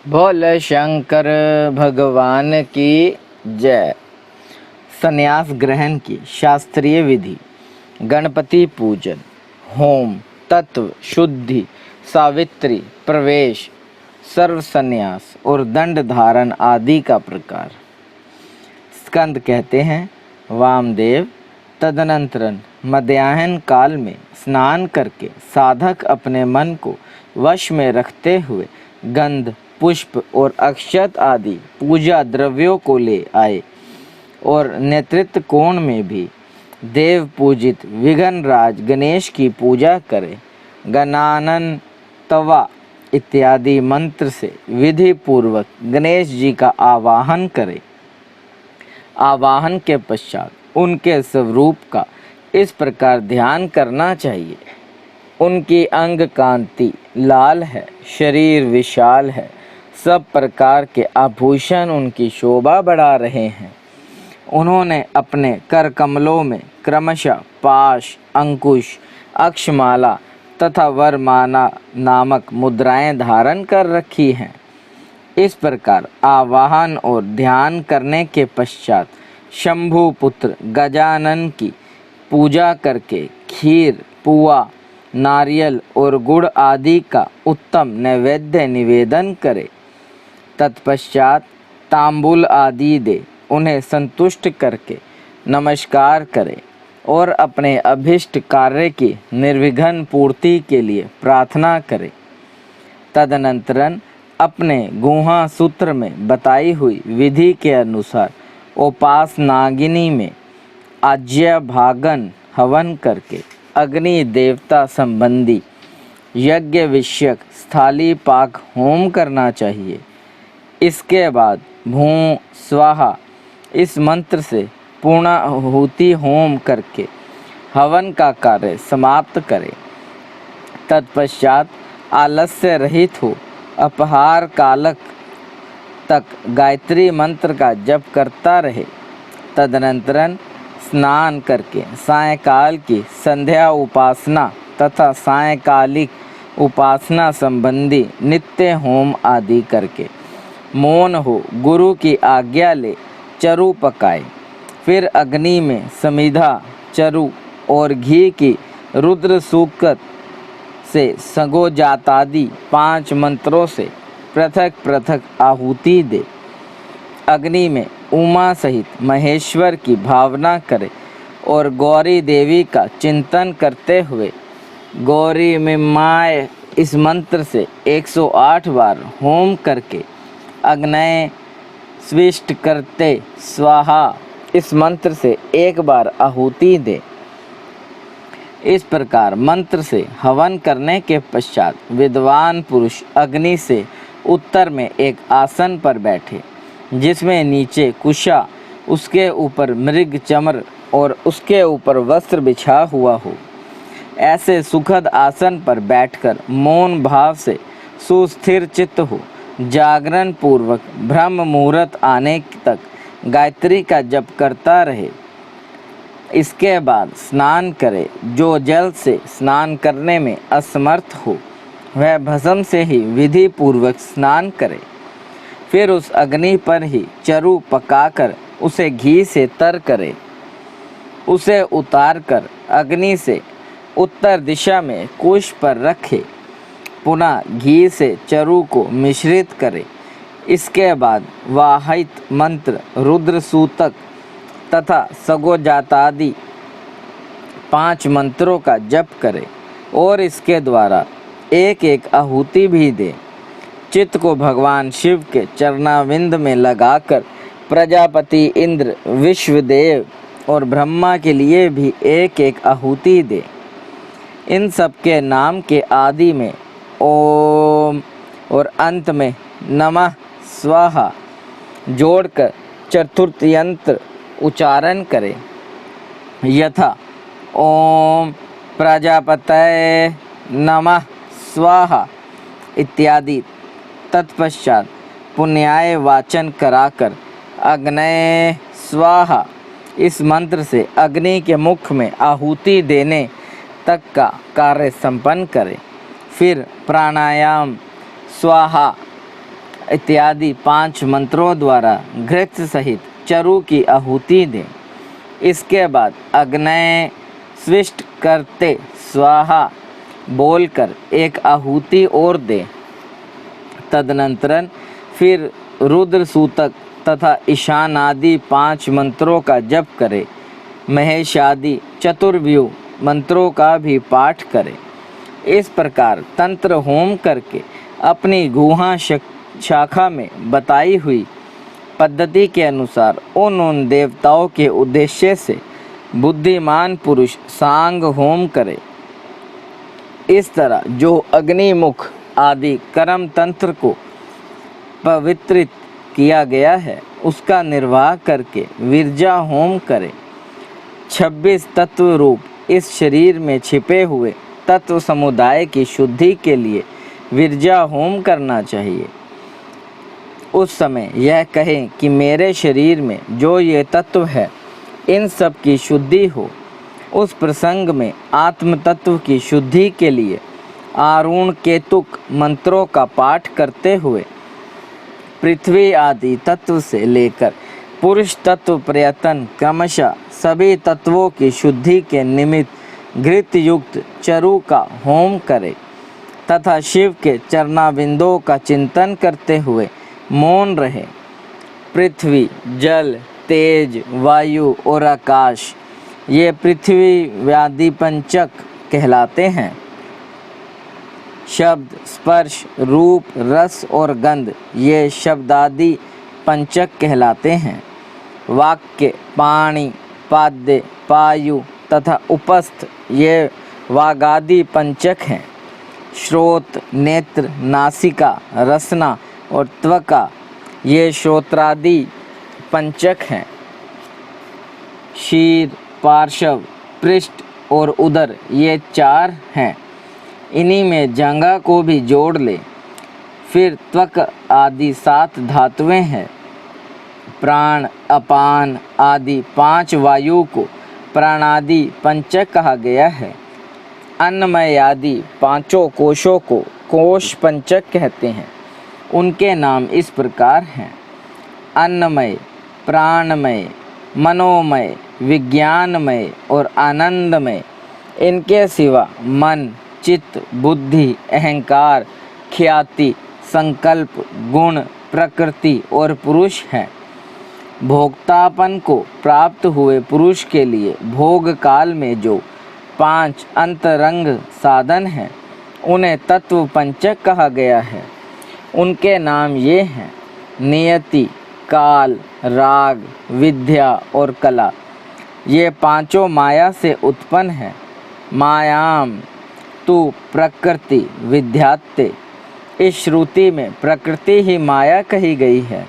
भोले शंकर भगवान की जय। संन्यास ग्रहण की शास्त्रीय विधि। गणपति पूजन, होम, तत्व शुद्धि, सावित्री, प्रवेश, सर्व संन्यास और दंड धारण आदि का प्रकार। स्कंद कहते हैं वामदेव तदनंतरन मध्याह्न काल में स्नान करके साधक अपने मन को वश में रखते हुए गंध, पुष्प और अक्षत आदि पूजा द्रव्यों को ले आए और नेतृत्व कोण में भी देव पूजित विघ्नराज गणेश की पूजा करे। गणानन तवा इत्यादि मंत्र से विधि पूर्वक गणेश जी का आवाहन करे। आवाहन के पश्चात उनके स्वरूप का इस प्रकार ध्यान करना चाहिए। उनकी अंग कांति लाल है, शरीर विशाल है, सब प्रकार के आभूषण उनकी शोभा बढ़ा रहे हैं। उन्होंने अपने कर कमलों में क्रमशः पाश, अंकुश, अक्षमाला तथा वरमाला नामक मुद्राएं धारण कर रखी हैं। इस प्रकार आवाहन और ध्यान करने के पश्चात शंभु पुत्र गजानन की पूजा करके खीर, पुआ, नारियल और गुड़ आदि का उत्तम नैवेद्य निवेदन करे। तत्पश्चात तांबूल आदि दे उन्हें संतुष्ट करके नमस्कार करे और अपने अभिष्ट कार्य की निर्विघ्न पूर्ति के लिए प्रार्थना करे। तदनंतरन अपने गुहा सूत्र में बताई हुई विधि के अनुसार उपासनागिनी में आज्य भागन हवन करके अग्नि देवता संबंधी यज्ञ विषयक स्थाली पाक होम करना चाहिए। इसके बाद भूं स्वाहा इस मंत्र से पूर्णाहुति होम करके हवन का कार्य समाप्त करे। तत्पश्चात आलस्य रहित हो अपहार कालक तक गायत्री मंत्र का जप करता रहे। तदनंतरन स्नान करके सायंकाल की संध्या उपासना तथा सायंकालिक उपासना संबंधी नित्य होम आदि करके मौन हो गुरु की आज्ञा ले चरु पकाए। फिर अग्नि में समिधा, चरु और घी की रुद्र सूक्त से सगोजातादि 5 मंत्रों से पृथक पृथक आहुति दे। अग्नि में उमा सहित महेश्वर की भावना करे और गौरी देवी का चिंतन करते हुए गौरी में माय इस मंत्र से 108 बार होम करके अग्नय स्विष्ट करते स्वाहा इस मंत्र से 1 बार आहुति दे। इस प्रकार मंत्र से हवन करने के पश्चात विद्वान पुरुष अग्नि से उत्तर में एक आसन पर बैठे, जिसमें नीचे कुशा, उसके ऊपर मृग चमर और उसके ऊपर वस्त्र बिछा हुआ हो। ऐसे सुखद आसन पर बैठकर मौन भाव से सुस्थिर चित्त हो जागरण पूर्वक ब्रह्म मुहूर्त आने तक गायत्री का जप करता रहे। इसके बाद स्नान करे। जो जल से स्नान करने में असमर्थ हो वह भस्म से ही विधि पूर्वक स्नान करे। फिर उस अग्नि पर ही चरु पकाकर उसे घी से तर करे। उसे उतार कर अग्नि से उत्तर दिशा में कुश पर रखे। पुनः घी से चरु को मिश्रित करे। इसके बाद वाहित मंत्र, रुद्र सूतक तथा सगोजातादि 5 मंत्रों का जप करे और इसके द्वारा एक एक आहुति भी दे। चित्त को भगवान शिव के चरणाविंद में लगाकर प्रजापति इंद्र, विश्वदेव और ब्रह्मा के लिए भी एक एक आहुति दे। इन सब के नाम के आदि में ओम और अंत में नमः स्वाहा जोड़कर चतुर्थ यंत्र उच्चारण करें, यथा ओम प्रजापतये नमः स्वाहा इत्यादि। तत्पश्चात पुण्याय वाचन कराकर अग्नये स्वाहा इस मंत्र से अग्नि के मुख में आहुति देने तक का कार्य संपन्न करें। फिर प्राणायाम स्वाहा इत्यादि 5 मंत्रों द्वारा घृत सहित चरु की आहुति दें। इसके बाद अग्नय स्विष्ट करते स्वाहा बोलकर एक आहुति और दें। तदनंतरन फिर रुद्र सूतक तथा ईशान आदि 5 मंत्रों का जप करें। महेश आदि चतुर्व्यूह मंत्रों का भी पाठ करें। इस प्रकार तंत्र होम करके अपनी गुहा शाखा में बताई हुई पद्धति के अनुसार उन देवताओं के उद्देश्य से बुद्धिमान पुरुष सांग होम करे। इस तरह जो अग्निमुख आदि कर्म तंत्र को पवित्रित किया गया है उसका निर्वाह करके विरजा होम करे। 26 तत्व रूप इस शरीर में छिपे हुए तत्व समुदाय की शुद्धि के लिए विरजा होम करना चाहिए। उस समय यह कहें कि मेरे शरीर में जो ये तत्व है इन सब की शुद्धि हो। उस प्रसंग में आत्म तत्व की शुद्धि के लिए आरुण केतुक मंत्रों का पाठ करते हुए पृथ्वी आदि तत्व से लेकर पुरुष तत्व पर्यंत क्रमशः सभी तत्वों की शुद्धि के निमित्त घृत युक्त चरु का होम करे तथा शिव के चरणाबिंदों का चिंतन करते हुए मौन रहे। पृथ्वी, जल, तेज, वायु और आकाश ये पृथ्वी व्याधि पंचक कहलाते हैं। शब्द, स्पर्श, रूप, रस और गंध ये शब्दादि पंचक कहलाते हैं। वाक्य, पाणि, पाद्य, पायु तथा उपस्थ ये वागादि पंचक हैं। श्रोत, नेत्र, नासिका, रसना और त्वचा ये श्रोत्रादि पंचक हैं। शीर, पार्श्व, पृष्ठ और उदर ये 4 हैं। इन्हीं में जंघा को भी जोड़ ले। फिर त्वक आदि 7 धातुएं हैं। प्राण, अपान आदि 5 वायु को प्राणादि पंचक कहा गया है। अन्नमय आदि 5 कोशों को कोश पंचक कहते हैं। उनके नाम इस प्रकार हैं: अन्नमय, प्राणमय, मनोमय, विज्ञानमय और आनंदमय। इनके सिवा मन, चित्त, बुद्धि, अहंकार, ख्याति, संकल्प, गुण, प्रकृति और पुरुष हैं। भोक्तापन को प्राप्त हुए पुरुष के लिए भोग काल में जो 5 अंतरंग साधन हैं उन्हें तत्व पंचक कहा गया है। उनके नाम ये हैं: नियति, काल, राग, विद्या और कला। ये 5 माया से उत्पन्न हैं। मायाम तु प्रकृति विद्यात्ते। इस श्रुति में प्रकृति ही माया कही गई है।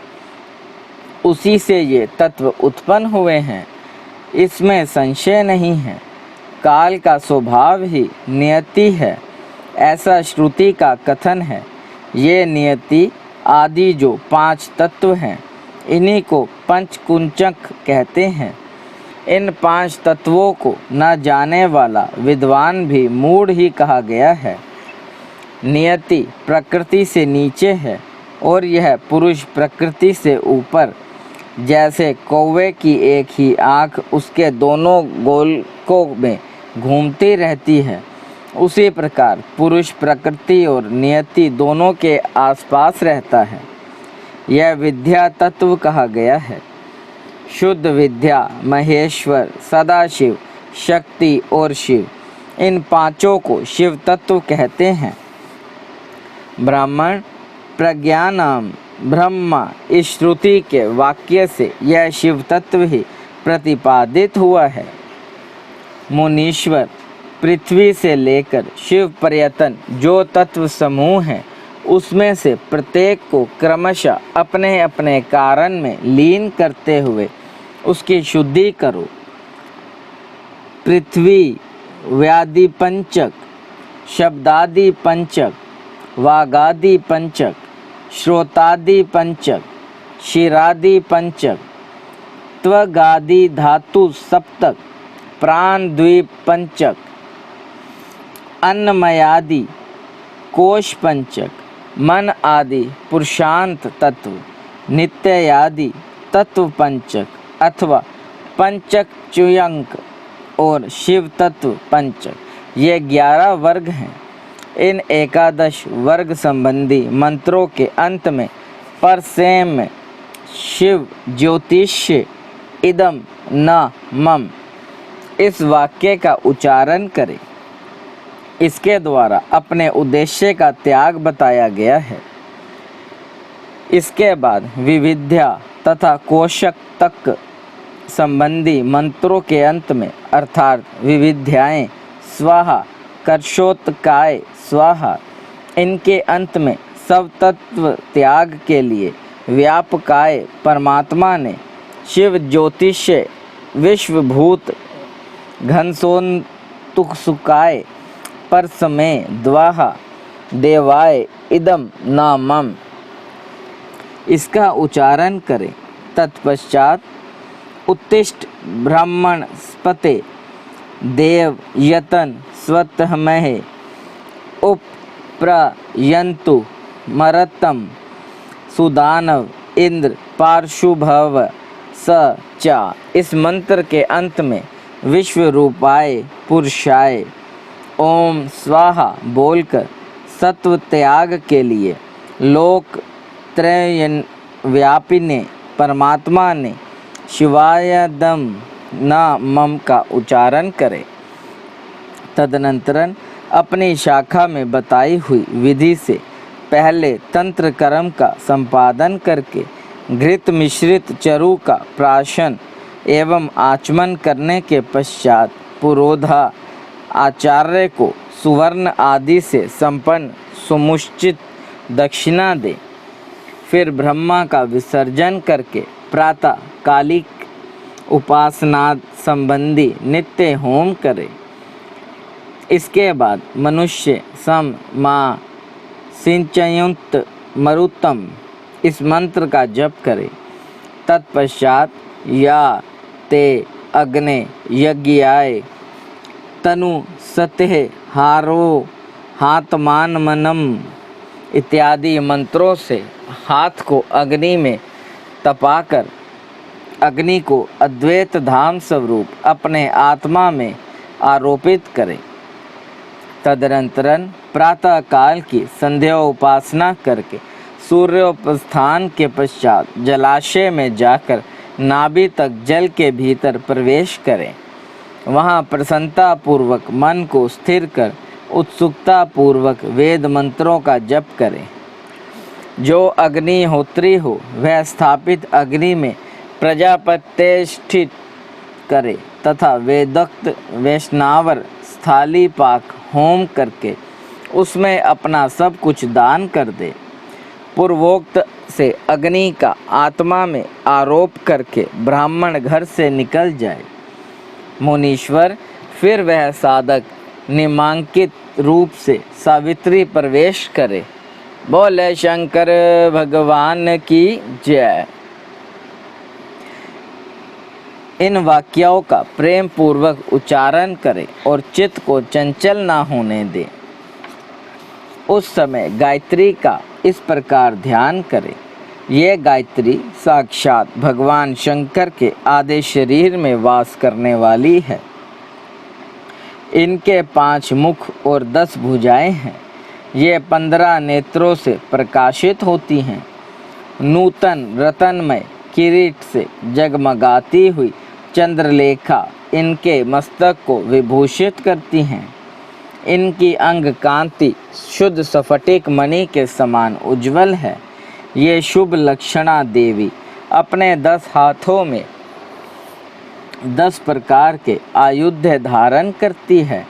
उसी से ये तत्व उत्पन्न हुए हैं, इसमें संशय नहीं है। काल का स्वभाव ही नियति है, ऐसा श्रुति का कथन है। ये नियति आदि जो 5 तत्व हैं इन्हीं को पंचकुंचक कहते हैं। इन 5 तत्वों को न जाने वाला विद्वान भी मूढ़ ही कहा गया है। नियति प्रकृति से नीचे है और यह पुरुष प्रकृति से ऊपर। जैसे कौवे की एक ही आँख उसके दोनों गोलकों में घूमती रहती है, उसी प्रकार पुरुष प्रकृति और नियति दोनों के आसपास रहता है। यह विद्या तत्व कहा गया है। शुद्ध विद्या, महेश्वर, सदाशिव, शक्ति और शिव, इन 5 को शिव तत्व कहते हैं। ब्राह्मण प्रज्ञानाम ब्रह्मा इस श्रुति के वाक्य से यह शिव तत्व ही प्रतिपादित हुआ है। मुनीश्वर, पृथ्वी से लेकर शिव पर्यंत जो तत्व समूह हैं उसमें से प्रत्येक को क्रमशः अपने अपने कारण में लीन करते हुए उसकी शुद्धि करो। पृथ्वी व्याधि पंचक, शब्दादि पंचक, वागादि पंचक, श्रोतादि पंचक, शिरादि पंचक, त्वगादि धातु सप्तक, प्राण द्वीप पंचक, अन्नमयादि कोश पंचक, मन आदि पुरुषांत तत्व, नित्यादि तत्व पंचक अथवा पंचक च्युयंक और शिव तत्व पंचक, ये 11 वर्ग हैं। इन 11 वर्ग संबंधी मंत्रों के अंत में परसेम शिव ज्योतिष्य इदम न मम इस वाक्य का उच्चारण करें। इसके द्वारा अपने उद्देश्य का त्याग बताया गया है। इसके बाद विविध्या तथा कोशक तक संबंधी मंत्रों के अंत में अर्थात विविध्याएं स्वाहा, कर्षोत्काय स्वाहा, इनके अंत में सब तत्व त्याग के लिए व्यापकाय परमात्मा ने शिव ज्योतिष्य विश्वभूत घनसोन्तुकसुकाय परसमे द्वाहा देवाय इदम न मम इसका उच्चारण करें। तत्पश्चात उत्तिष्ठ ब्राह्मणस्पते देव यतन स्वतःमहे उपप्रयन्तु मरतम सुदानव इंद्र पार्शुभव स चा। इस मंत्र के अंत में विश्व रूपाय पुरुषाय ओम स्वाहा बोलकर सत्व त्याग के लिए लोक त्रय व्यापिने परमात्मा ने शिवायदम न मम का उच्चारण करें। तदनंतरन अपनी शाखा में बताई हुई विधि से पहले तंत्र कर्म का संपादन करके घृत मिश्रित चरु का प्राशन एवं आचमन करने के पश्चात पुरोधा आचार्य को सुवर्ण आदि से संपन्न सुमुचित दक्षिणा दे। फिर ब्रह्मा का विसर्जन करके प्रातः कालिक उपासना संबंधी नित्य होम करे। इसके बाद मनुष्य सम माँ सिंचयुक्त मरुतम इस मंत्र का जप करे। तत्पश्चात या ते अग्ने यज्ञाय तनु सतेह हारो हातमान मनम इत्यादि मंत्रों से हाथ को अग्नि में तपाकर अग्नि को अद्वैत धाम स्वरूप अपने आत्मा में आरोपित करें। तदनंतरन प्रातः काल की संध्या उपासना करके सूर्योपस्थान के पश्चात जलाशय में जाकर नाभि तक जल के भीतर प्रवेश करें। वहाँ प्रसन्नता पूर्वक मन को स्थिर कर उत्सुकता पूर्वक वेद मंत्रों का जप करें। जो अग्निहोत्री हो वह स्थापित अग्नि में प्रजापतिष्ठित करे तथा वेदोक्त वैष्णवर स्थाली पाक होम करके उसमें अपना सब कुछ दान कर दे। पूर्वोक्त से अग्नि का आत्मा में आरोप करके ब्राह्मण घर से निकल जाए। मुनीश्वर फिर वह साधक निमांकित रूप से सावित्री प्रवेश करे। बोले शंकर भगवान की जय। इन वाक्यों का प्रेम पूर्वक उच्चारण करें और चित्त को चंचल ना होने दें। उस समय गायत्री का इस प्रकार ध्यान करें। ये गायत्री साक्षात भगवान शंकर के आधे शरीर में वास करने वाली है। इनके 5 मुख और 10 भुजाएं हैं। ये 15 नेत्रों से प्रकाशित होती हैं। नूतन रतनमय किरीट से जगमगाती हुई चंद्रलेखा इनके मस्तक को विभूषित करती हैं। इनकी अंग कांति शुद्ध स्फटिक मणि के समान उज्जवल है। ये शुभ लक्षणा देवी अपने 10 हाथों में 10 प्रकार के आयुध धारण करती है।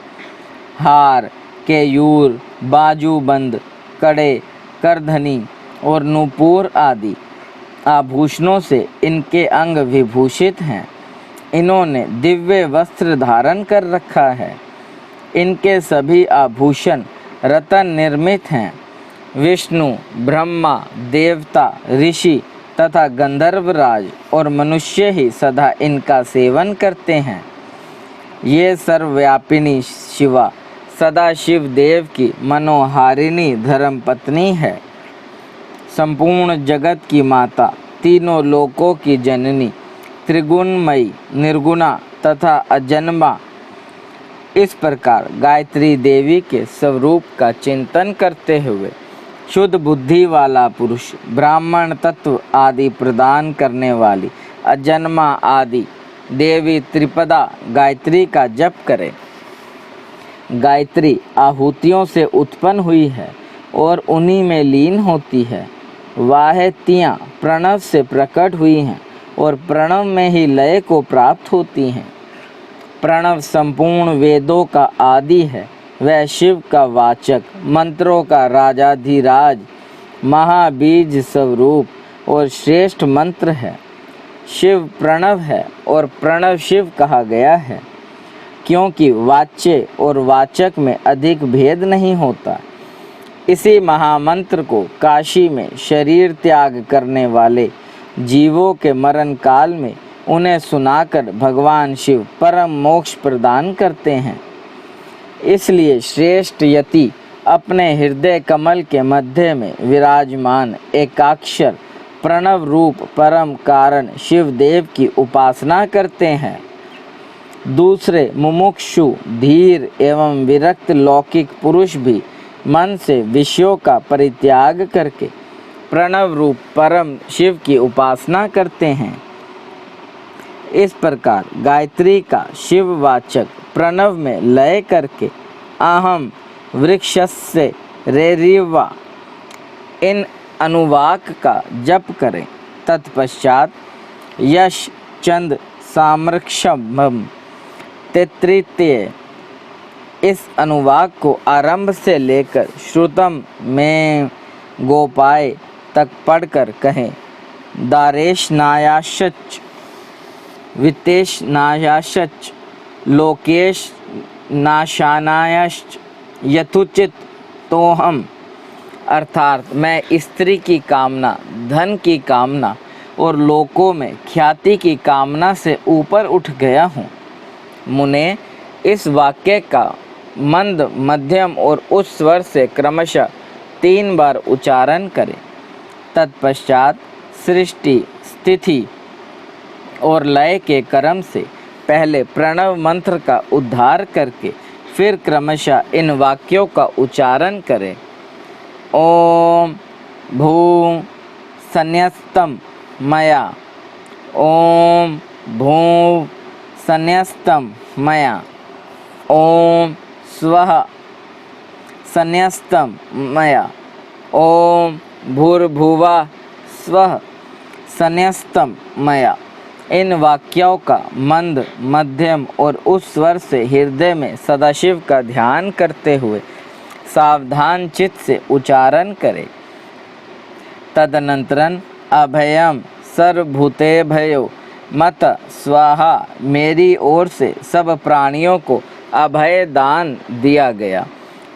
हार, केयूर, बाजूबंद, कड़े, करधनी और नूपुर आदि आभूषणों से इनके अंग विभूषित हैं। इन्होंने दिव्य वस्त्र धारण कर रखा है। इनके सभी आभूषण रत्न निर्मित हैं। विष्णु, ब्रह्मा, देवता, ऋषि तथा गंधर्वराज और मनुष्य ही सदा इनका सेवन करते हैं। ये सर्वव्यापिनी शिवा सदा शिव देव की मनोहारिणी धर्मपत्नी है। संपूर्ण जगत की माता, तीनों लोकों की जननी, त्रिगुणमयी, निर्गुणा तथा अजन्मा। इस प्रकार गायत्री देवी के स्वरूप का चिंतन करते हुए शुद्ध बुद्धि वाला पुरुष ब्राह्मण तत्व आदि प्रदान करने वाली अजन्मा आदि देवी त्रिपदा गायत्री का जप करे। गायत्री आहुतियों से उत्पन्न हुई है और उन्हीं में लीन होती है। वाहतियाँ प्रणव से प्रकट हुई हैं और प्रणव में ही लय को प्राप्त होती हैं। प्रणव संपूर्ण वेदों का आदि है। वह शिव का वाचक, मंत्रों का राजाधिराज, महाबीज स्वरूप और श्रेष्ठ मंत्र है। शिव प्रणव है और प्रणव शिव कहा गया है, क्योंकि वाच्य और वाचक में अधिक भेद नहीं होता। इसी महामंत्र को काशी में शरीर त्याग करने वाले जीवों के मरण काल में उन्हें सुनाकर भगवान शिव परम मोक्ष प्रदान करते हैं। इसलिए श्रेष्ठ यति अपने हृदय कमल के मध्य में विराजमान एकाक्षर प्रणव रूप परम कारण शिव देव की उपासना करते हैं। दूसरे मुमुक्षु, धीर एवं विरक्त लौकिक पुरुष भी मन से विषयों का परित्याग करके प्रणव रूप परम शिव की उपासना करते हैं। इस प्रकार गायत्री का शिववाचक प्रणव में लय करके अहम वृक्षस्य रेरिवा इन अनुवाक का जप करें। तत्पश्चात यश चंद सामृक्षम तैत्तिरीय इस अनुवाक को आरंभ से लेकर श्रुतम में गोपाय तक पढ़कर कहें। दारेश नायाशच, वितेश नायाशच, लोकेश नाशानायश्च यथोचित तोहम। अर्थात मैं स्त्री की कामना, धन की कामना और लोकों में ख्याति की कामना से ऊपर उठ गया हूँ। मुने इस वाक्य का मंद, मध्यम और उच्च स्वर से क्रमशः 3 बार उच्चारण करें। तत्पश्चात सृष्टि, स्थिति और लय के क्रम से पहले प्रणव मंत्र का उद्धार करके फिर क्रमशः इन वाक्यों का उच्चारण करें। ओम भू संन्यस्तम मया, ओम भू संन्यस्तम मया, ओम स्वः संन्यस्तम मया, ओम भूर्भुवः स्वः संन्यस्तम मया। इन वाक्यों का मंद, मध्यम और उच्च स्वर से हृदय में सदाशिव का ध्यान करते हुए सावधान चित्त से उच्चारण करें। तदनंतरन अभयम सर्वभूतेभयो मत स्वाहा, मेरी ओर से सब प्राणियों को अभय दान दिया गया,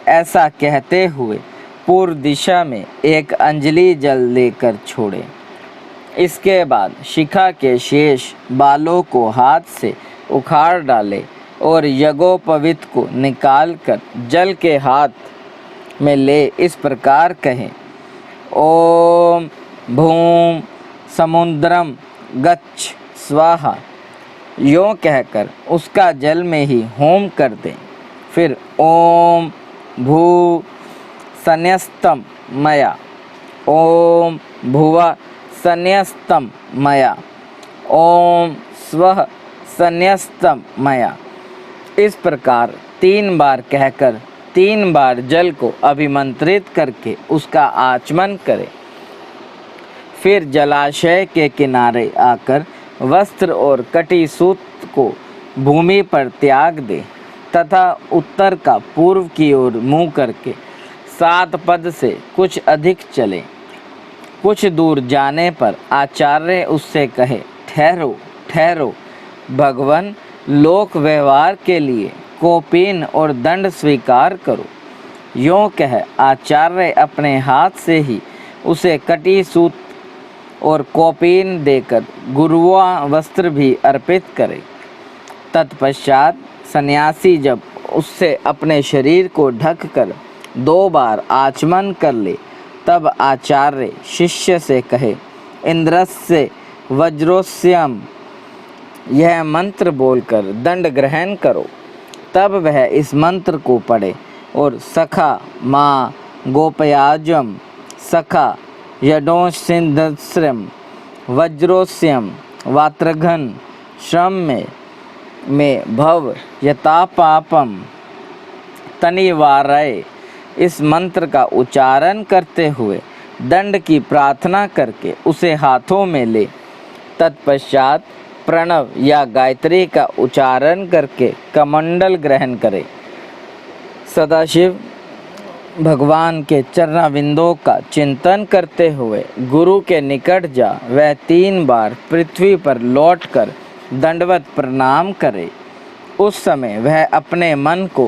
ऐसा कहते हुए पूर्व दिशा में एक अंजलि जल लेकर छोड़े। इसके बाद शिखा के शेष बालों को हाथ से उखाड़ डाले और यज्ञोपवीत को निकालकर जल के हाथ में ले इस प्रकार कहें। ओम भूम समुद्रम गच्छ स्वाहा। यों कहकर उसका जल में ही होम कर दें। फिर ओम भू संन्यस्तम मया, ओम भुवः संन्यस्तम मया, ओम स्वः संन्यस्तम मया। इस प्रकार 3 बार कहकर 3 बार जल को अभिमंत्रित करके उसका आचमन करें। फिर जलाशय के किनारे आकर वस्त्र और कटी सूत को भूमि पर त्याग दे तथा उत्तर का पूर्व की ओर मुँह करके 7 पद से कुछ अधिक चले। कुछ दूर जाने पर आचार्य उससे कहे, ठहरो ठहरो, भगवान लोक व्यवहार के लिए कौपीन और दंड स्वीकार करो। यों कह आचार्य अपने हाथ से ही उसे कटी सूत और कौपीन देकर गुरुआ वस्त्र भी अर्पित करे। तत्पश्चात सन्यासी जब उससे अपने शरीर को ढक कर 2 बार आचमन कर ले तब आचार्य शिष्य से कहे, इंद्रस्य वज्रोस्यम, यह मंत्र बोलकर दंड ग्रहण करो। तब वह इस मंत्र को पढ़े और सखा माँ गोपयाजम सखा यडोसिंधस्रम वज्रोस्यम वात्रघन श्रम में भव यतापापम तनिवारय, इस मंत्र का उच्चारण करते हुए दंड की प्रार्थना करके उसे हाथों में ले। तत्पश्चात प्रणव या गायत्री का उच्चारण करके कमंडल ग्रहण करे। सदाशिव भगवान के चरणाविंदों का चिंतन करते हुए गुरु के निकट जा वह 3 बार पृथ्वी पर लौटकर दंडवत प्रणाम करे। उस समय वह अपने मन को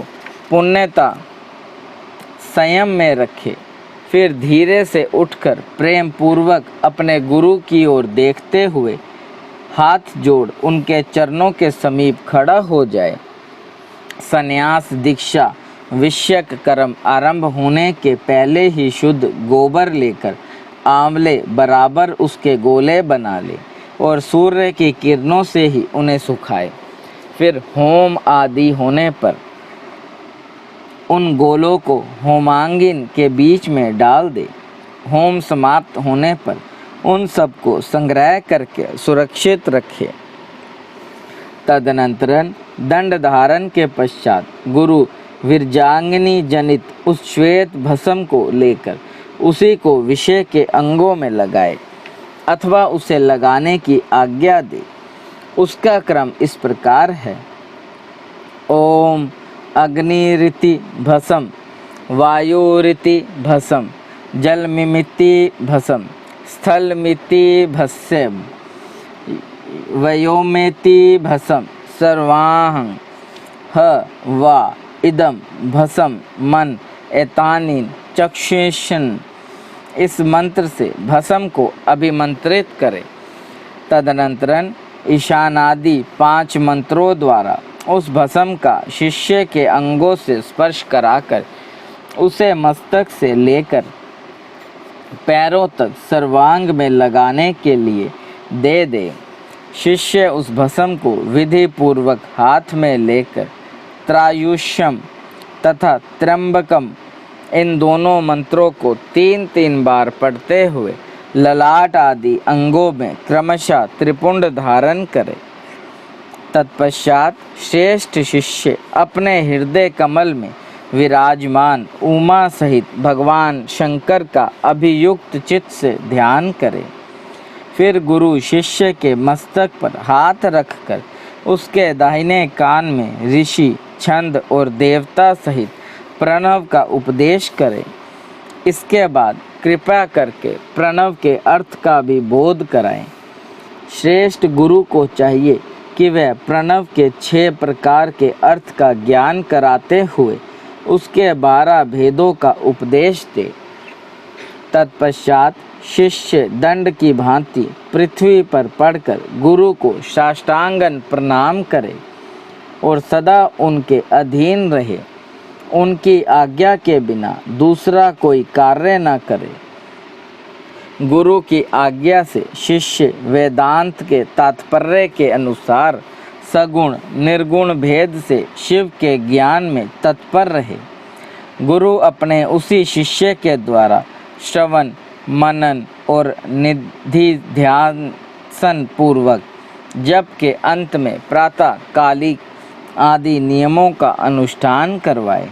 पुण्यता संयम में रखे। फिर धीरे से उठकर प्रेम पूर्वक अपने गुरु की ओर देखते हुए हाथ जोड़ उनके चरणों के समीप खड़ा हो जाए। संन्यास दीक्षा विषयक कर्म आरंभ होने के पहले ही शुद्ध गोबर लेकर आंवले बराबर उसके गोले बना ले और सूर्य की किरणों से ही उन्हें सुखाए। फिर होम आदि होने पर उन गोलों को होमांगिन के बीच में डाल दे। होम समाप्त होने पर उन सबको संग्रह करके सुरक्षित रखे। तदनंतरन दंड धारण के पश्चात गुरु विरजांगिनी जनित उस श्वेत भस्म को लेकर उसी को विषय के अंगों में लगाए अथवा उसे लगाने की आज्ञा दे। उसका क्रम इस प्रकार है: ओम अग्निरिति भस्म, वायुरिति भस्म, जलमिति भस्म, स्थलमिति भस्म, व्योमेति भस्म, सर्वाहं ह वा इदम भस्म मन एतानि चक्षुषन्। इस मंत्र से भस्म को अभिमंत्रित करे। तदनंतरन ईशानादि 5 मंत्रों द्वारा उस भस्म का शिष्य के अंगों से स्पर्श कराकर उसे मस्तक से लेकर पैरों तक सर्वांग में लगाने के लिए दे दे। शिष्य उस भस्म को विधि पूर्वक हाथ में लेकर त्रायुष्यम तथा त्र्यंबकम, इन दोनों मंत्रों को 3-3 बार पढ़ते हुए ललाट आदि अंगों में क्रमशः त्रिपुंड धारण करे। तत्पश्चात श्रेष्ठ शिष्य अपने हृदय कमल में विराजमान उमा सहित भगवान शंकर का अभियुक्त चित्त से ध्यान करे। फिर गुरु शिष्य के मस्तक पर हाथ रखकर उसके दाहिने कान में ऋषि छंद और देवता सहित प्रणव का उपदेश करे। इसके बाद कृपा करके प्रणव के अर्थ का भी बोध कराएं। श्रेष्ठ गुरु को चाहिए कि वह प्रणव के 6 प्रकार के अर्थ का ज्ञान कराते हुए उसके 12 भेदों का उपदेश दे। तत्पश्चात शिष्य दंड की भांति पृथ्वी पर पड़कर गुरु को साष्टांगन प्रणाम करे और सदा उनके अधीन रहे। उनकी आज्ञा के बिना दूसरा कोई कार्य न करे। गुरु की आज्ञा से शिष्य वेदांत के तात्पर्य के अनुसार सगुण निर्गुण भेद से शिव के ज्ञान में तत्पर रहे। गुरु अपने उसी शिष्य के द्वारा श्रवण मनन और निधि ध्यान पूर्वक जप के अंत में प्रातः कालिक आदि नियमों का अनुष्ठान करवाए।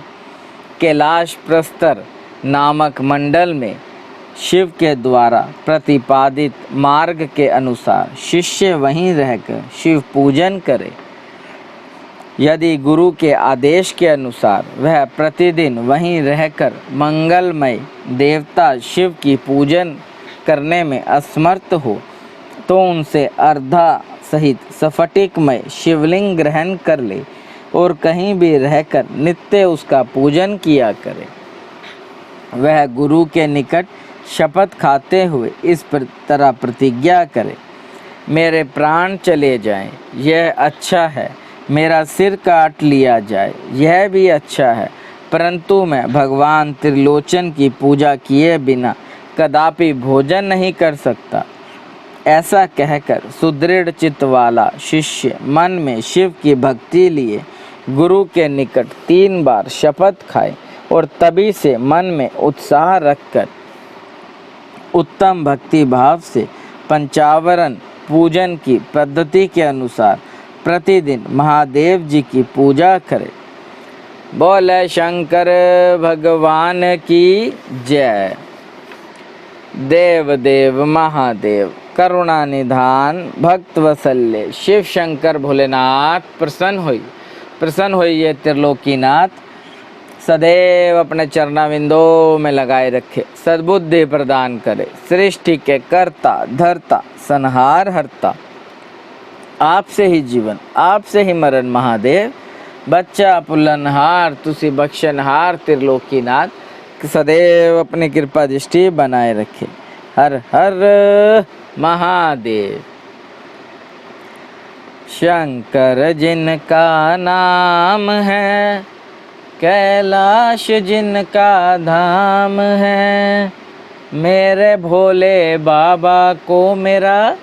कैलाश प्रस्तर नामक मंडल में शिव के द्वारा प्रतिपादित मार्ग के अनुसार शिष्य वहीं रहकर शिव पूजन करे। यदि गुरु के आदेश के अनुसार वह प्रतिदिन वहीं रहकर मंगलमय देवता शिव की पूजन करने में असमर्थ हो तो उनसे अर्धा सहित स्फटिकमय शिवलिंग ग्रहण कर ले और कहीं भी रहकर नित्य उसका पूजन किया करे। वह गुरु के निकट शपथ खाते हुए इस तरह प्रतिज्ञा करे: मेरे प्राण चले जाएं, यह अच्छा है। मेरा सिर काट लिया जाए, यह भी अच्छा है। परंतु मैं भगवान त्रिलोचन की पूजा किए बिना कदापि भोजन नहीं कर सकता। ऐसा कहकर सुदृढ़ चित्त वाला शिष्य मन में शिव की भक्ति लिए गुरु के निकट 3 बार शपथ खाए और तभी से मन में उत्साह रखकर उत्तम भक्ति भाव से पंचावरण पूजन की पद्धति के अनुसार प्रतिदिन महादेव जी की पूजा करे। बोले शंकर भगवान की जय। देव देव महादेव करुणा निधान भक्त वत्सल्य शिव शंकर भोलेनाथ प्रसन्न होइए त्रिलोकीनाथ, सदैव अपने चरणाविंदों में लगाए रखे, सद्बुद्धि प्रदान करे, सृष्टि के कर्ता धर्ता संहार हरता, आपसे ही जीवन आपसे ही मरण महादेव, बच्चा पुलनहार तुसी बख्शनहार त्रिलोकीनाथ, सदैव अपनी कृपा दृष्टि बनाए रखे। हर हर महादेव। शंकर जिनका नाम है, कैलाश जिनका धाम है, मेरे भोले बाबा को मेरा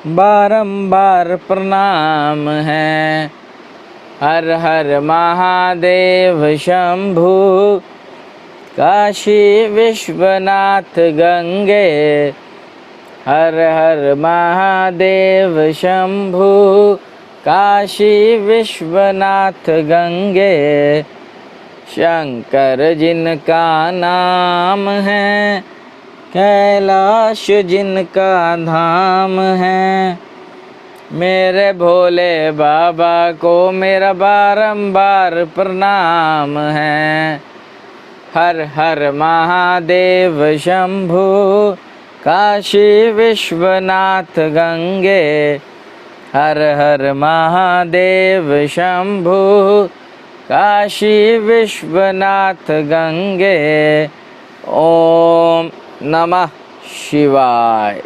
बारंबार प्रणाम है। हर हर महादेव शंभु, काशी विश्वनाथ गंगे, हर हर महादेव शंभु, काशी विश्वनाथ गंगे। शंकर जिनका नाम है, कैलाश जिनका धाम है, मेरे भोले बाबा को मेरा बारंबार प्रणाम है। हर हर महादेव शंभु, काशी विश्वनाथ गंगे, हर हर महादेव शंभु, काशी विश्वनाथ गंगे। ओम नमः शिवाय।